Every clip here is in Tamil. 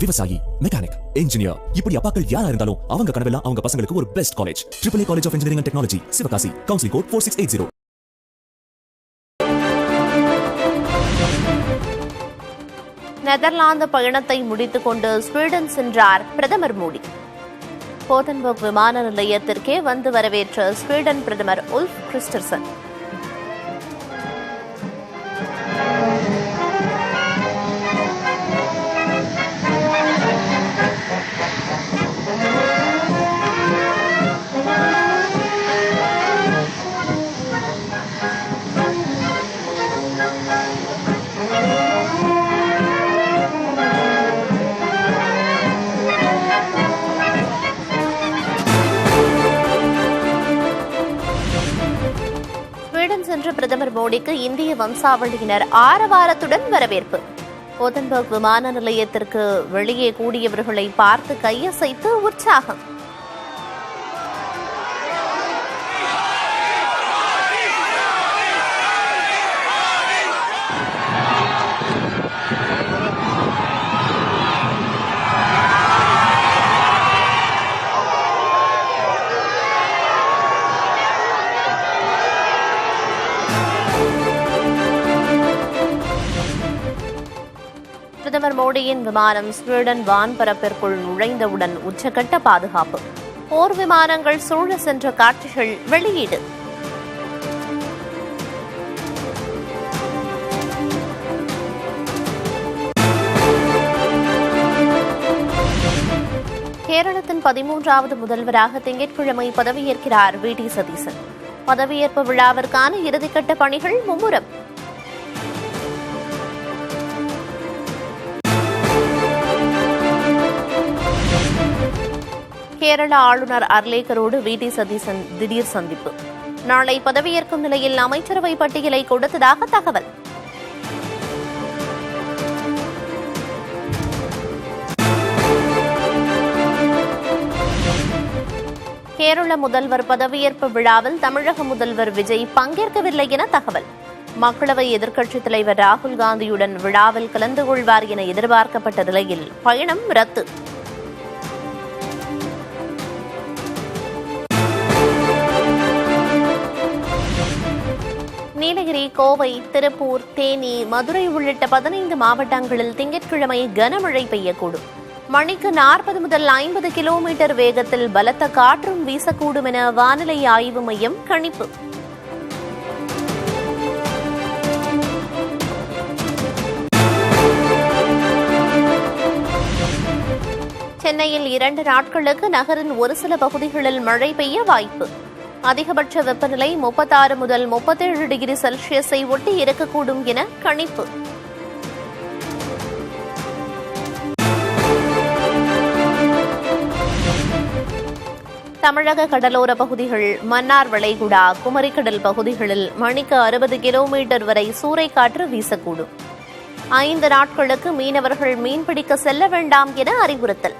விவசாயி, மெக்கானிக், இன்ஜினியர், இப்படி அப்பாக்கள் யாரா இருந்தாலும் அவங்க கனவெல்லாம் அவங்க பசங்களுக்கு ஒரு best college. AAA college of engineering and technology, Sivakasi. Counselling code 4680. Netherlands பயணத்தை முடித்துக் கொண்டு ஸ்வீடன் சென்றார் பிரதமர் மோடி. கோதன்பர்க் விமான நிலையத்திற்கே வந்து வரவேற்ற ஸ்வீடன் பிரதமர் உல்ஃப் கிறிஸ்டர்சன். சென்ற பிரதமர் மோடிக்கு இந்திய வம்சாவளியினர் ஆரவாரத்துடன் வரவேற்பு. கோதன்பர்க் விமான நிலையத்திற்கு வெளியே கூடியவர்களை பார்த்து கையசைத்து உற்சாகம். பிரதமர் மோடியின் விமானம் ஸ்வீடன் வான்பரப்பிற்குள் நுழைந்தவுடன் உச்சகட்ட பாதுகாப்பு. போர் விமானங்கள் சூழ சென்ற காட்சிகள் வெளியீடு. கேரளத்தின் 13வது முதல்வராக திங்கட்கிழமை பதவியேற்கிறார் வி.டி. சதீசன். பதவியேற்பு விழாவிற்கான இறுதிக்கட்ட பணிகள் மும்முரம். கேரள ஆளுநர் அர்லேக்கரோடு வி.டி. சதீசன் திடீர் சந்திப்பு. நாளை பதவியேற்கும் நிலையில் அமைச்சரவை பட்டியலை கொடுத்ததாக தகவல். கேரள முதல்வர் பதவியேற்பு விழாவில் தமிழக முதல்வர் விஜய் பங்கேற்கவில்லை என தகவல். மக்களவை எதிர்க்கட்சித் தலைவர் ராகுல் காந்தியுடன் விழாவில் கலந்து கொள்வார் என எதிர்பார்க்கப்பட்ட நிலையில் பயணம் ரத்து. நீலகிரி, கோவை, திருப்பூர், தேனி, மதுரை உள்ளிட்ட 15 மாவட்டங்களில் திங்கட்கிழமை கனமழை பெய்யக்கூடும். மணிக்கு 40 முதல் 50 கிலோமீட்டர் வேகத்தில் பலத்த காற்றும் வீசக்கூடும் என வானிலை ஆய்வு மையம் கணிப்பு. சென்னையில் 2 நாட்களுக்கு நகரின் ஒரு சில பகுதிகளில் மழை பெய்ய வாய்ப்பு. அதிகபட்ச வெப்பநிலை 36 முதல் 37 டிகிரி செல்சியஸை ஒட்டி இருக்கக்கூடும் என கணிப்பு. தமிழக கடலோர பகுதிகள், மன்னார் வளைகுடா, குமரிக்கடல் பகுதிகளில் மணிக்கு 60 கிலோமீட்டர் வரை சூறைக்காற்று வீசக்கூடும். 5 நாட்களுக்கு மீனவர்கள் மீன்பிடிக்க செல்ல வேண்டாம் என அறிவுறுத்தல்.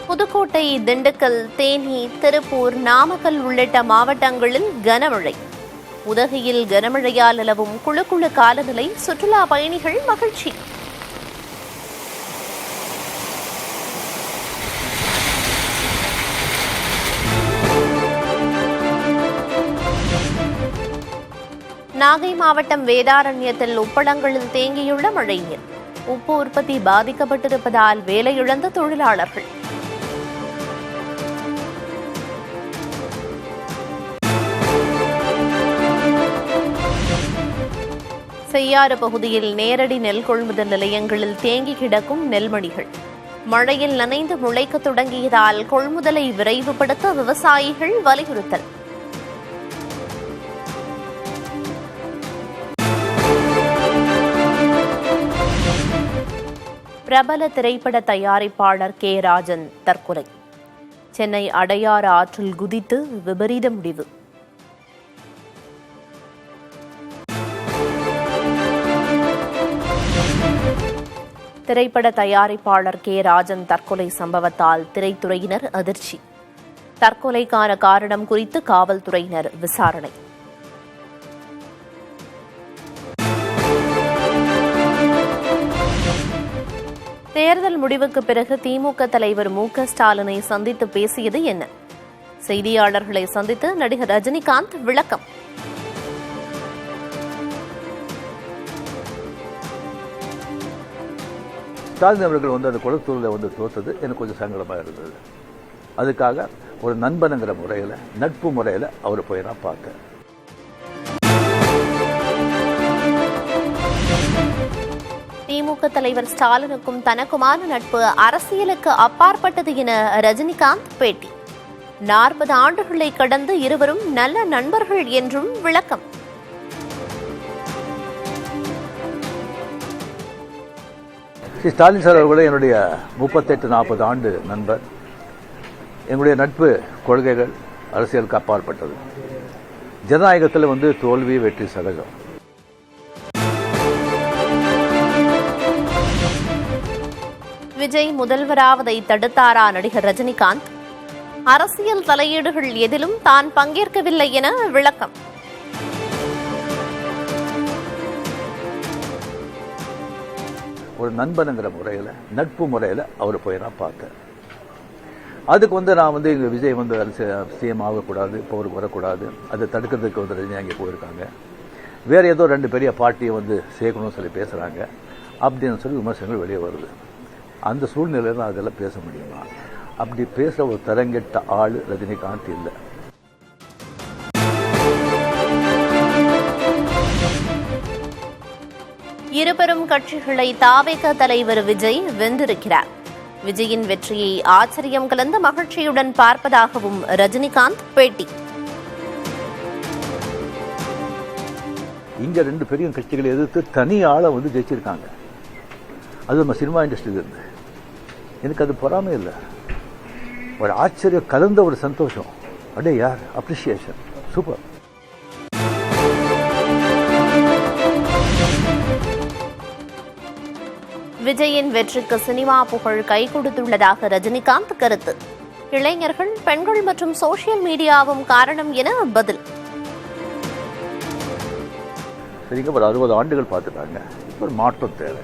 புதுக்கோட்டை, திண்டுக்கல், தேனி, திருப்பூர், நாமக்கல் உள்ளிட்ட மாவட்டங்களில் கனமழை. உதகையில் கனமழையால் நிலவும் குளு காலநிலை சுற்றுலா பயணிகள் மகிழ்ச்சி. நாகை மாவட்டம் வேதாரண்யத்தில் உப்பளங்களில் தேங்கியுள்ள மழைநீர். உப்பு உற்பத்தி பாதிக்கப்பட்டிருப்பதால் வேலையிழந்த தொழிலாளர்கள். செய்யாறு பகுதியில் நேரடி நெல் கொள்முதல் நிலையங்களில் தேங்கி கிடக்கும் நெல்மணிகள் மழையில் நனைந்து முளைக்க தொடங்கியதால் கொள்முதலை விரைவுபடுத்த விவசாயிகள் வலியுறுத்தல். பிரபல திரைப்பட தயாரிப்பாளர் கே. ராஜன் தற்கொலை. சென்னை அடையாறு ஆற்றில் குதித்து விபரீத முடிவு. திரைப்பட தயாரிப்பாளர் கே. ராஜன் தற்கொலை சம்பவத்தால் திரைத்துறையினர் அதிர்ச்சி. தற்கொலைக்கான காரணம் குறித்து காவல்துறையினர் விசாரணை. தேர்தல் முடிவுக்கு பிறகு திமுக தலைவர் மு.க.ஸ்டாலினை சந்தித்து பேசியது என்ன? செய்தியாளர்களை சந்தித்து நடிகர் ரஜினிகாந்த் விளக்கம். ஸ்டாலின் அவர்கள் அந்த குளத்தூரில் தோற்றது எனக்கு கொஞ்சம் சங்கடமாக இருந்தது. அதுக்காக ஒரு நண்பனுங்கிற முறையில், நட்பு முறையில் அவர் போய் நான் பார்த்தேன். திமுக தலைவர் ஸ்டாலினுக்கும் தனக்குமான நட்பு அரசியலுக்கு அப்பாற்பட்டது என ரஜினிகாந்த் பேட்டி. 40 ஆண்டுகளை கடந்து இருவரும் நல்ல நண்பர்கள் என்றும் விளக்கம். ஸ்டாலின் சார் அவர்களே என்னுடைய 38-40 ஆண்டு நண்பர். எங்களுடைய நட்பு கொள்கைகள் அரசியலுக்கு அப்பாற்பட்டது. ஜனநாயகத்தில் தோல்வி வெற்றி சகஜம். விஜய் முதல்வராவதை தடுத்தாரா நடிகர் ரஜினிகாந்த்? அரசியல் தலையீடுகள் எதிலும் தான் பங்கேற்கவில்லை என விளக்கம். ஒரு நண்பனுங்கிற முறையில், நட்பு முறையில் அவர் போய் நான் பார்த்தேன். அதுக்கு நான் இங்கே விஜய் சிஎம் ஆகக்கூடாது, பவருக்கு வரக்கூடாது, அதை தடுக்கிறதுக்கு ரஜினி அங்கே போயிருக்காங்க. வேறு ஏதோ 2 பெரிய பார்ட்டியை சேர்க்கணும்னு சொல்லி பேசுகிறாங்க அப்படின்னு சொல்லி விமர்சனங்கள் வெளியே வருது. அந்த சூழ்நிலையில் தான் அதெல்லாம் பேச முடியுமா? அப்படி பேசுகிற ஒரு தரங்கெட்ட ஆள் ரஜினிகாந்த் இல்லை. இருபெரும் கட்சிகளை தாவேக தலைவர் விஜய் வென்றிருக்கிறார். விஜயின் வெற்றியை ஆச்சரியம் கலந்த மகிழ்ச்சியுடன் பார்ப்பதாகவும் ரஜினிகாந்த் பேட்டி. இங்க 2 பெரிய கட்சிகளை எதிர்த்து தனி ஆளை ஜெயிச்சிருக்காங்க. அது நம்ம சினிமா இண்டஸ்ட்ரியில இருந்து. எனக்கு அது பொறாமை இல்லை, ஒரு ஆச்சரியம் கலந்த ஒரு சந்தோஷம். அடே யார் அப்ரிசியேஷன், சூப்பர். விஜயின் வெற்றிக்கு சினிமா புகழ் கை கொடுத்துள்ளதாக ரஜினிகாந்த் கருத்து. இளைஞர்கள், பெண்கள் மற்றும் சோசியல் மீடியாவும் காரணம் என பதில். சரிங்க, ஒரு 60 ஆண்டுகள் பார்த்துட்டாங்க. ஒரு மாற்றம் தேவை.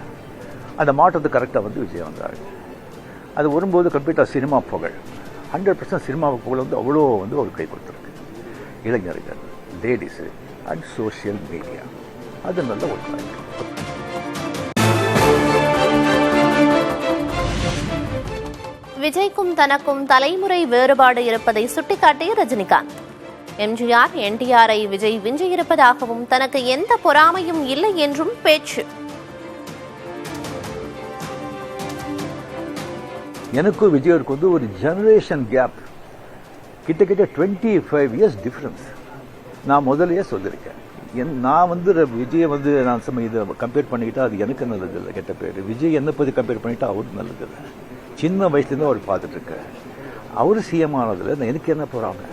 அந்த மாற்றத்துக்கு கரெக்டாக விஜய் வந்தாங்க. அது வரும்போது கம்ப்ளீட்டாக சினிமா புகழ், 100% சினிமா புகழ் அவ்வளோ ஒரு கை கொடுத்துருக்கு. இளைஞர்கள், லேடிஸு அண்ட் சோசியல் மீடியா, அது நல்ல ஒரு காரணம். விஜய்க்கும் தனக்கும் தலைமுறை வேறுபாடு இருப்பதை சுட்டிக்காட்டிய ரஜினிகாந்த், எம்ஜிஆர், என்டிஆரை விஜய் விஞ்சியிருப்பதாகவும் தனக்கு எந்த பொறாமையும் இல்லை என்றும் பேச்சு. எனக்கும் விஜயருக்கு ஒரு ஜெனரேஷன் கேப், கிட்டத்தட்ட 25 இயர்ஸ் டிஃபரன்ஸ். நான் முதலையே சொல்லியிருக்கேன். நான் விஜயை நான் இதை கம்பேர் பண்ணிக்கிட்டா அது எனக்கு நல்லது இல்லை, கெட்ட பேர். விஜய் என்னை பற்றி கம்பேர் பண்ணிட்டா அவருக்கு நல்லது இல்லை. சின்ன வயசுலேருந்து அவர் பார்த்துட்டு இருக்கார். அவர் சிஎம் ஆனதில் எனக்கு என்ன போகிறாங்க?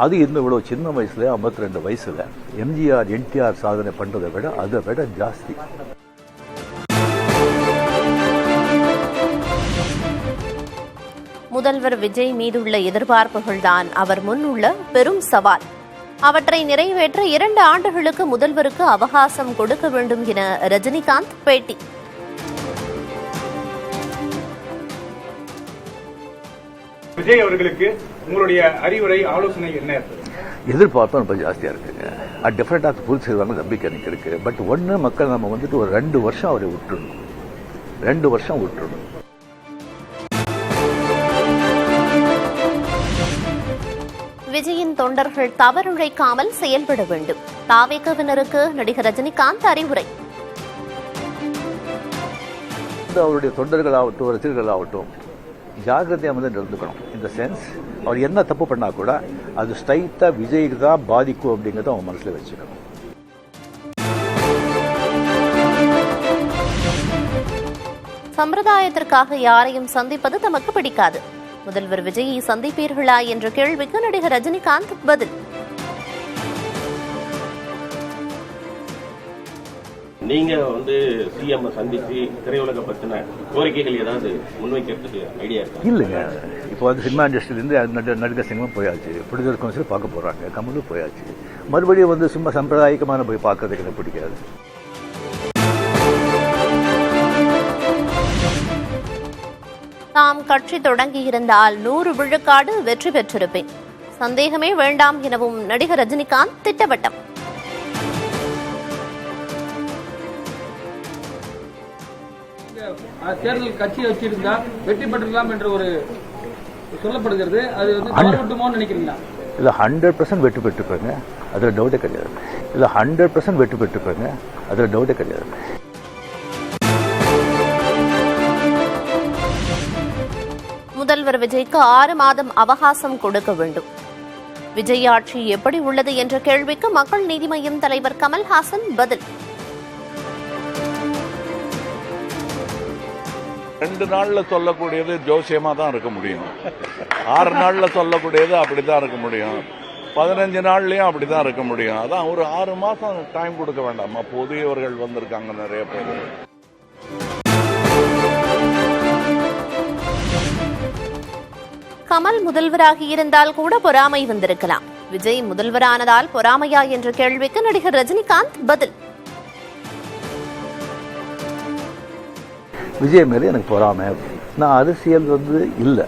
அது இவ்வளோ சின்ன வயசுல, 52 வயசுல எம்ஜிஆர், என்டிஆர் சாதனை பண்ணுறதை விட அதை விட ஜாஸ்தி. முதல்வர் விஜய் மீதுள்ள எதிர்பார்ப்புகள் தான் அவர் முன் உள்ள பெரும் சவால். அவற்றை நிறைவேற்ற 2 ஆண்டுகளுக்கு முதல்வருக்கு அவகாசம் கொடுக்க வேண்டும் என ரஜினிகாந்த் பேட்டி. விஜய் அவர்களுக்கு உங்களுடைய அறிவுரை, ஆலோசனை என்ன? எதிர்பார்ப்பு ரொம்ப ஜாஸ்தியாக இருக்குங்க. டெஃபினட்டாக புது செய்வாங்க நம்பிக்கை எனக்கு இருக்கு. பட் ஒன்று, மக்கள் நம்ம ஒரு 2 வருஷம் அவரை விட்டுறணும். 2 வருஷம் விட்டுறணும். விஜயின் தொண்டர்கள் தவறுழைக்காமல் செயல்பட வேண்டும். தாவேகவினருக்கு நடிகர் ரஜினிகாந்த் அறிவுரை. அவருடைய தொண்டர்களாகட்டும், ரசிகர்களாகட்டும் ஜாகிரதையாக நடந்துக்கணும். இந்த சென்ஸ், அவர் என்ன தப்பு பண்ணா கூட அது ஸ்ட்ரைட்டா விஜய்க்கு தான் பாதிக்கும் அப்படிங்கிறத அவன் மனசுல வச்சுக்கணும். சம்பிரதாயத்திற்காக யாரையும் சந்திப்பது தமக்கு பிடிக்காது. முதல்வர் விஜயை சந்திப்பீர்களா என்ற கேள்விக்கு நடிகர் ரஜினிகாந்த் பதில். நீங்க சிஎம் சந்திச்சு திரையுலக பத்தின கோரிக்கைகள் ஏதாவது முன்வைக்கிறதுக்கு ஐடியா இருக்கா? இல்லைங்க, இப்போ சினிமா இண்டஸ்ட்ரியிலிருந்து நடிகர் சிங்கம் போயாச்சு, ப்ரொடியூசர் கவுன்சில் பார்க்க போறாங்க, கமலும் போயாச்சு. மறுபடியும் சும்மா சம்பிரதாயிகமான போய் பார்க்கறதுக்கு எனக்கு பிடிக்காது. தாம் கட்சி தொடங்கியிருந்தால் 100 விழுக்காடு வெற்றி பெற்றிருப்பேன். சந்தேகமே வேண்டாம் எனவும் நடிகர் ரஜினிகாந்த் திட்டவட்டம். தேர்தல் கட்சி வச்சிருந்தா வெற்றி பெற்றலாம் என்று ஒரு சொல்லப்படுகிறது. அது வந்து நினைக்கிறீங்களா? இல்ல 100% வெற்றி பெற்றுப்பாங்க, அதுல டவுட்டே கிடையாது. இல்ல 100% வெற்றி பெற்றுப்பாங்க, அதுல டவுட்டே கிடையாது. முதல்வர் விஜய்க்கு 6 மாதம் அவகாசம் கொடுக்க வேண்டும். விஜய் ஆட்சி எப்படி உள்ளது என்ற கேள்விக்கு மக்கள் நீதி மய்யம் தலைவர் கமல்ஹாசன் பதில். 2 நாள்ல சொல்லக்கூடியது ஜோசியமா தான் இருக்க முடியும். 6 நாள்ல சொல்லக்கூடியது அப்படித்தான் இருக்க முடியும். 15 நாள்லயும் அப்படிதான் இருக்க முடியும். அதான் ஒரு 6 மாசம் டைம் கொடுக்க வேண்டாமா? புதியவர்கள் வந்திருக்காங்க நிறைய பேர். கமல் முதல்வராகி இருந்தால் கூட பொறாமை வந்திருக்கலாம். விஜய் முதல்வரானதால் பொறாமையா என்ற கேள்விக்கு நடிகர் ரஜினிகாந்த் பதில். விஜய் மேலே எனக்கு பொறாமை. நான் அரசியல் இல்லை,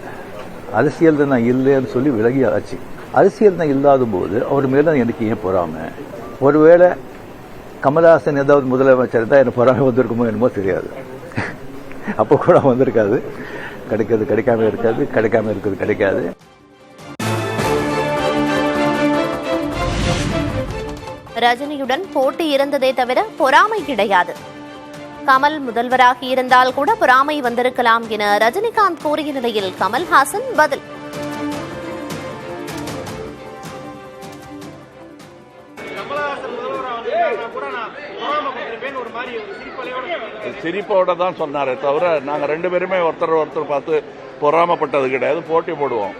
அரசியல் நான் இல்லைன்னு சொல்லி விலகி ஆச்சு. அரசியல் நான் இல்லாத போது அவர் மேல எனக்கு ஏன் பொறாமை? ஒருவேளை கமல்ஹாசன் ஏதாவது முதலமைச்சர் தான் எனக்கு பொறாமை வந்திருக்குமோ என்னமோ தெரியாது. அப்போ கூட வந்திருக்காது. கிடைக்கிறது கிடைக்காம இருக்காது, கிடைக்காம இருக்கிறது கிடைக்காது. ரஜினியுடன் போட்டி இருந்ததே தவிர பொறாமை கிடையாது. கமல் முதல்வராகி இருந்தால் கூட பொறாமை வந்திருக்கலாம் என ரஜினிகாந்த் கூறிய நிலையில் கமல்ஹாசன் பதில். சிரிப்போட தான் சொன்னாரே தவிர நாங்க 2 பேருமே ஒருத்தர் பார்த்து பொறாமப்பட்டது கிடையாது. போட்டி போடுவோம்.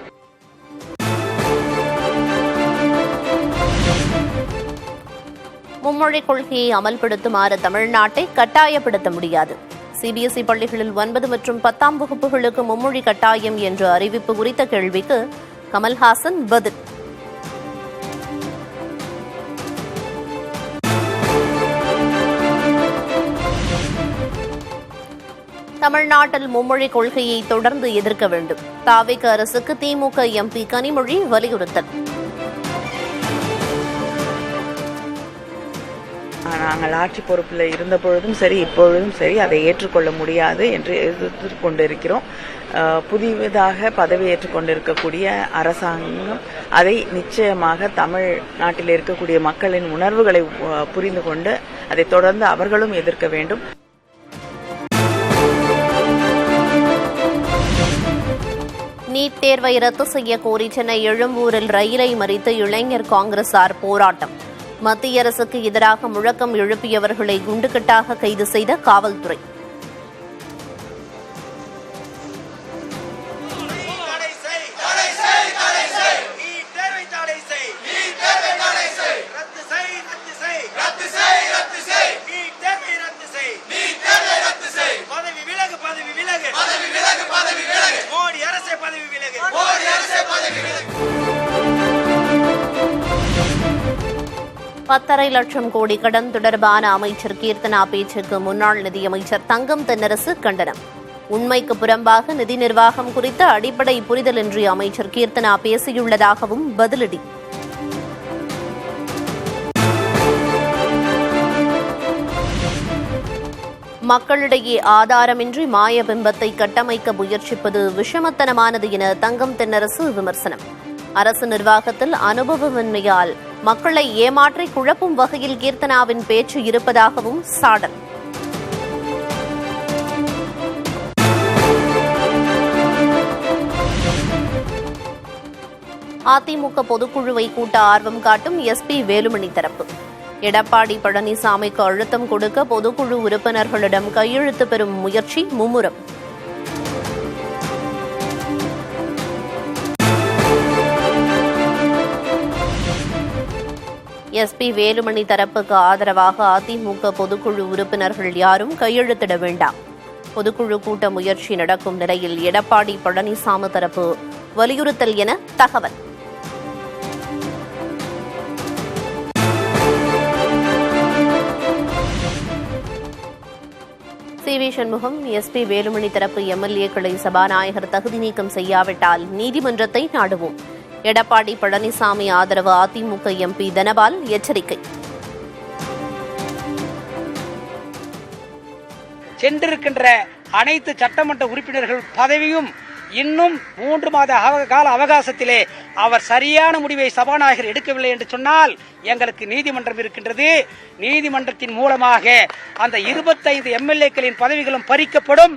மும்மொழி கொள்கையை அமல்படுத்துமாறு தமிழ்நாட்டை கட்டாயப்படுத்த முடியாது. சிபிஎஸ்இ பள்ளிகளில் 9 மற்றும் 10ஆம் வகுப்புகளுக்கு மும்மொழி கட்டாயம் என்ற அறிவிப்பு குறித்த கேள்விக்கு கமல்ஹாசன் பதில். தமிழ்நாட்டில் மும்மொழி கொள்கையை தொடர்ந்து எதிர்க்க வேண்டும். தாவேக அரசுக்கு திமுக எம்பி கனிமொழி வலியுறுத்தல். நாங்கள் ஆட்சி பொறுப்பில் இருந்த பொழுதும் சரி, இப்பொழுதும் சரி, அதை ஏற்றுக்கொள்ள முடியாது என்று எதிர்த்து கொண்டிருக்கிறோம். புதியதாக பதவியேற்றுக் கொண்டிருக்கக்கூடிய அரசாங்கம் அதை நிச்சயமாக தமிழ்நாட்டில் இருக்கக்கூடிய மக்களின் உணர்வுகளை புரிந்து கொண்டு அதை தொடர்ந்து அவர்களும் எதிர்க்க வேண்டும். நீட் தேர்வை ரத்து செய்ய கோரி சென்னை எழும்பூரில் ரயிலை மறித்து இளைஞர் காங்கிரசார் போராட்டம். மத்திய அரசுக்கு எதிராக முழக்கம் எழுப்பியவர்களை குண்டுகட்டாக கைது செய்த காவல்துறை. $10.5 லட்சம் கோடி கடன் தொடர்பான அமைச்சர் கீர்த்தனா பேச்சுக்கு முன்னாள் நிதியமைச்சர் தங்கம் தென்னரசு கண்டனம். உண்மைக்கு புறம்பாக நிதி நிர்வாகம் குறித்த அடிப்படை புரிதலின்றி அமைச்சர் கீர்த்தனா பேசியுள்ளதாகவும் பதிலடி. மக்களிடையே ஆதாரமின்றி மாயபிம்பத்தை கட்டமைக்க முயற்சிப்பது விஷமத்தனமானது என தங்கம் தென்னரசு விமர்சனம். அரசு நிர்வாகத்தில் அனுபவமின்மையால் மக்களை ஏமாற்றி குழப்பும் வகையில் கீர்த்தனாவின் பேச்சு இருப்பதாகவும் சாடல். அதிமுக பொதுக்குழுவை கூட்ட ஆர்வம் காட்டும் எஸ்பி வேலுமணி தரப்பு. எடப்பாடி பழனிசாமிக்கு அழுத்தம் கொடுக்க பொதுக்குழு உறுப்பினர்களிடம் கையெழுத்து பெறும் முயற்சி மும்முரம். எஸ்பி வேலுமணி தரப்புக்கு ஆதரவாக அதிமுக பொதுக்குழு உறுப்பினர்கள் யாரும் கையெழுத்திட வேண்டாம். பொதுக்குழு கூட்ட முயற்சி நடக்கும் நிலையில் எடப்பாடி பழனிசாமி தரப்பு வலியுறுத்தல் என தகவல். C V Shanmugam, SP Velumani தரப்பு எம்எல்ஏக்களை சபாநாயகர் தகுதி நீக்கம் செய்யாவிட்டால் நீதிமன்றத்தை நாடுவோம். எடப்பாடி பழனிசாமி ஆதரவு அதிமுக எம்பி தனபால் எச்சரிக்கை. சென்றிருக்கின்ற அனைத்து சட்டமன்ற உறுப்பினர்கள் பதவியும் இன்னும் 3 மாத கால அவகாசத்திலே அவர் சரியான முடிவை சபாநாயகர் எடுக்கவில்லை என்று சொன்னால் எங்களுக்கு நீதிமன்றம் இருக்கின்றது. நீதிமன்றத்தின் மூலமாக அந்த 25 எம்எல்ஏக்களின் பதவிகளும் பறிக்கப்படும்.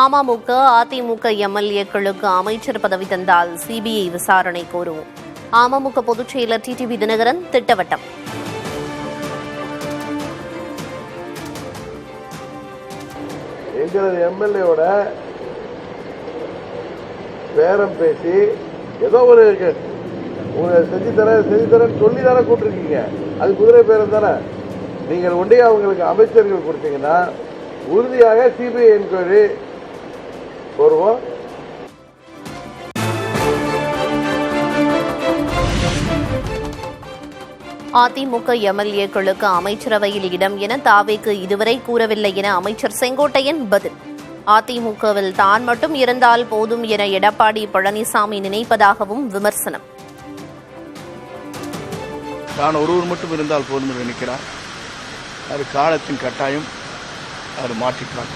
அமமுக அதிமுக எம்எல்ஏக்களுக்கு அமைச்சர் பதவி தந்தால் சிபிஐ விசாரணை கோருவோம். அமமுக பொதுச் செயலர் டிடிவி தினகரன் திட்டவட்டம். எங்களது எம்எல்ஏவோட பேரம் பேசி ஏதோ ஒரு செஞ்சு தரேன்னு சொல்லி தானே கூப்பிட்டுருக்கீங்க. அது குதிரை பேரம் தானே. நீங்கள் ஒன்றே அவங்களுக்கு அமைச்சர்கள் கொடுத்தீங்கன்னா உறுதியாக சிபிஐ என்கொயரி வருவோம். அதிமுக எம்எல்ஏக்களுக்கு அமைச்சரவையில் இடம் என தாவேக்கு இதுவரை கூறவில்லை என அமைச்சர் செங்கோட்டையன் பதில். அதிமுகவில் தான் மட்டும் இருந்தால் போதும் என எடப்பாடி பழனிசாமி நினைப்பதாகவும் விமர்சனம். நான் ஒருவர் மட்டும் இருந்தால் போதும் என்று நினைக்கிறார். அது காலத்தின் கட்டாயம். அது மாற்றிக்கலாம்.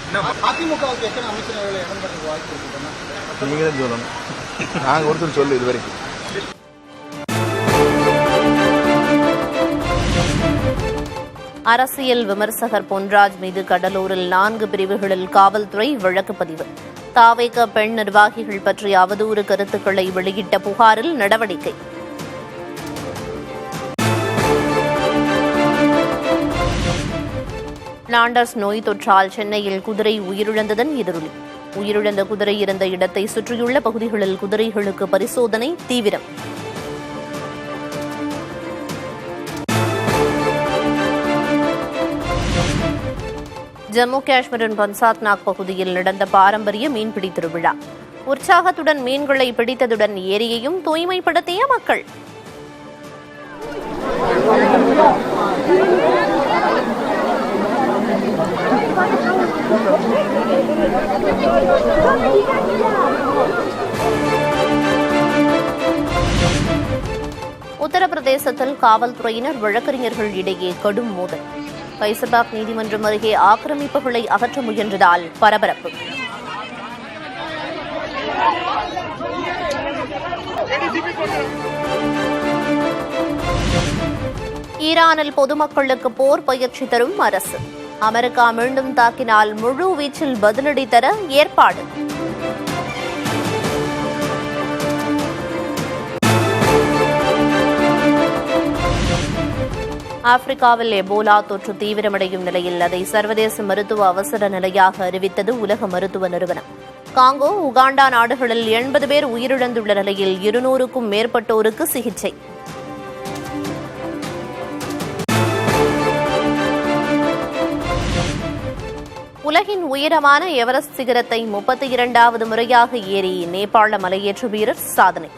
நீங்களே சொல்லணும். நாங்கள் ஒருத்தர் சொல்லு இது வரைக்கும். அரசியல் விமர்சகர் பொன்ராஜ் மீது கடலூரில் 4 பிரிவுகளில் காவல்துறை வழக்கு பதிவு. தாவேக பெண் நிர்வாகிகள் பற்றிய அவதூறு கருத்துக்களை வெளியிட்ட புகாரில் நடவடிக்கை. லாண்டர்ஸ் நோய் தொற்றால் சென்னையில் குதிரை உயிரிழந்ததன் எதிரொலி. உயிரிழந்த குதிரை இருந்த இடத்தை சுற்றியுள்ள பகுதிகளில் குதிரைகளுக்கு பரிசோதனை தீவிரம். ஜம்மு காஷ்மீரின் பன்சாத்நாக் பகுதியில் நடந்த பாரம்பரிய மீன்பிடி திருவிழா. உற்சாகத்துடன் மீன்களை பிடித்ததுடன் ஏரியையும் தூய்மைப்படுத்திய மக்கள். உத்தரப்பிரதேசத்தில் காவல்துறையினர் வழக்கறிஞர்கள் இடையே கடும் மோதல். பைசபாக் நீதிமன்றம் அருகே ஆக்கிரமிப்புகளை அகற்ற முயன்றதால் பரபரப்பு. ஈரானில் பொதுமக்களுக்கு போர் பயிற்சி தரும் அரசு. அமெரிக்கா மீண்டும் தாக்கினால் முழு வீச்சில் பதிலடி தர ஏற்பாடு. ஆப்பிரிக்காவில் எபோலா தொற்று தீவிரமடையும் நிலையில் அதை சர்வதேச மருத்துவ அவசர நிலையாக அறிவித்தது உலக மருத்துவ நிறுவனம். காங்கோ, உகாண்டா நாடுகளில் 80 பேர் உயிரிழந்துள்ள நிலையில் 200க்கும் மேற்பட்டோருக்கு சிகிச்சை. உலகின் உயரமான எவரெஸ்ட் சிகரத்தை 32வது முறையாக ஏறி நேபாள மலையேற்ற வீரர் சாதனை.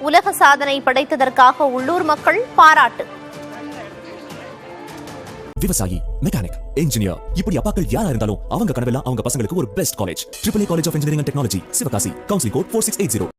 உலக சாதனை படைத்ததற்காக உள்ளூர் மக்கள் பாராட்டு. விவசாயி, மெக்கானிக், இன்ஜினியர், இப்படி அப்பாக்கள் யாரா இருந்தாலும் அவங்க கனவெல்லாம் அவங்க பசங்களுக்கு ஒரு best college. AAA college of engineering and technology, Sivakasi. Counselling code 4680.